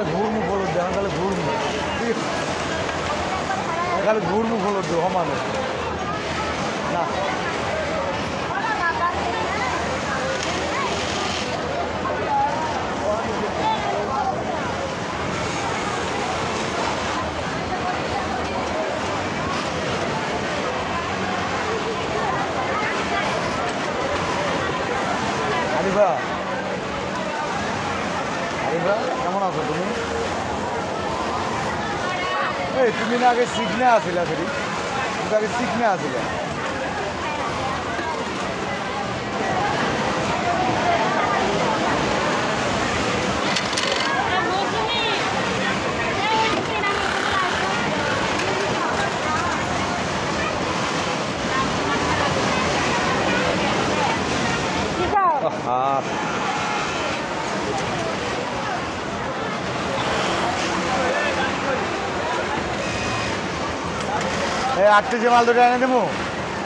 খালি ঘুরমু বলো দে খালি ঘুরমু খালি ঘুরমু বলো দে সমানে না আরিফা আরিফা কেমন আছো তুমি এই তুমি না আগে শিখনে আসিলা ফেরি তুমি আগে শিখনে আসিলা এই 8 কেজি মাল দুটো এনে দেবো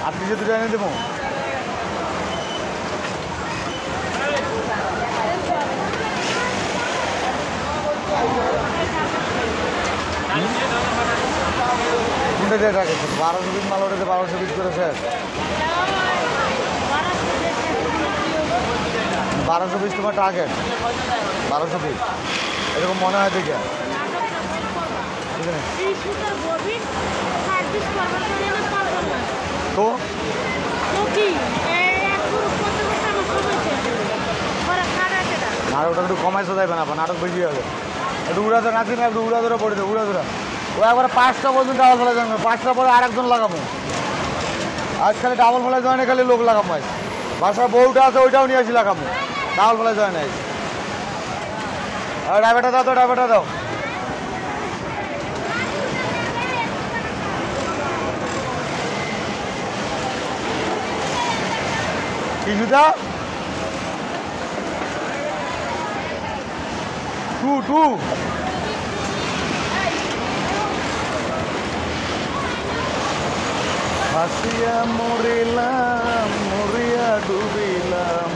8 কেজি দুটো এনে দেবো কোনটা দিয়ে রাখেছে 1200 পিস মাল ওটাতে 1200 পিস করে শেষ 1200 পিস তোমার টার্গেট 1200 পিস এরকম মনে হয় দেখে ঠিক আছে তো আর ওটা একটু কমাইতে যাবে না নাটক বেশি হবে একটু উড়াতে নাচি না একটু উড়াধরা পড়ে দেবো উড়াধরা ও একবার 5টা পর্যন্ত ডাবল ফেলা যাবে 5টা পরে আরেকজন লাগাবো আজ খালি ডাবল ফেলা যায় না খালি লোক লাগাবো আজ বাসার বউটা আছে ওইটাও নিয়ে আসি লাগাবো ডাবল ফেলা যায় না ড্রাইভারটা দাও তো ড্রাইভারটা দাও কি জুতা 2 হাসিয়া মরিলাম মরিয়া ডুবিলাম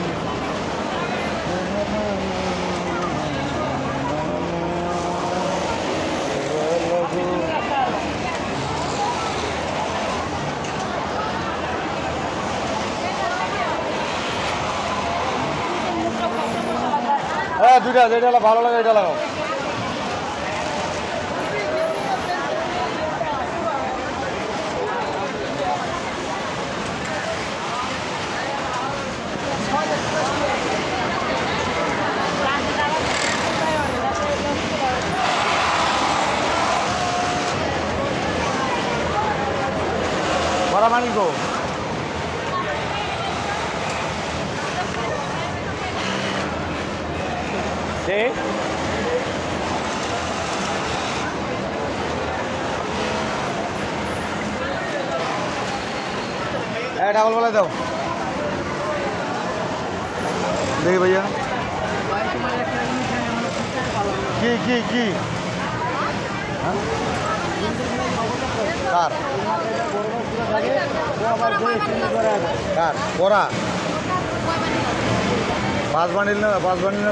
হ্যাঁ দুইটা যেটা ভালো লাগে এটা লাগাও বড় মানি গো ডাবল বলে দাও দেখি ভাইয়া কি কার কার বড়া 5 বান্ডিল না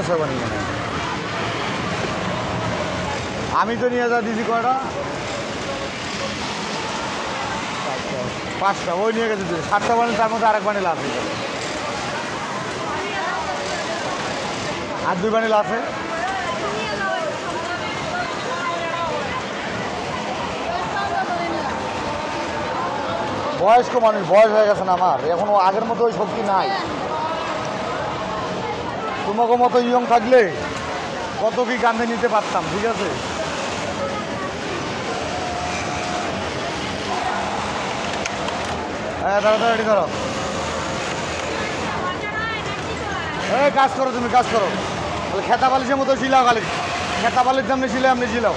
6 বান্ডিল আমি তো নিয়ে যা দিছি কয়টা 5টা ওই নিয়ে গেছে 7টা বান্ডিল তার মধ্যে আরেক বান্ডিল আছে আর 2 বান্ডিল আছে বয়স্ক মানুষ বয়স হয়ে গেছে না আমার এখনো আগের মতো ওই শক্তি নাই তোমাকে মতো ইয়ং থাকলে কত কি কান্দে নিতে পারতাম ঠিক আছে হ্যাঁ তাড়াতাড়ি করো এই কাজ করো তুমি কাজ করো তাহলে খেতা বালিশের মতো ছিলাও খালি খেতা বালির সামনে ছিলে আপনি ছিলাও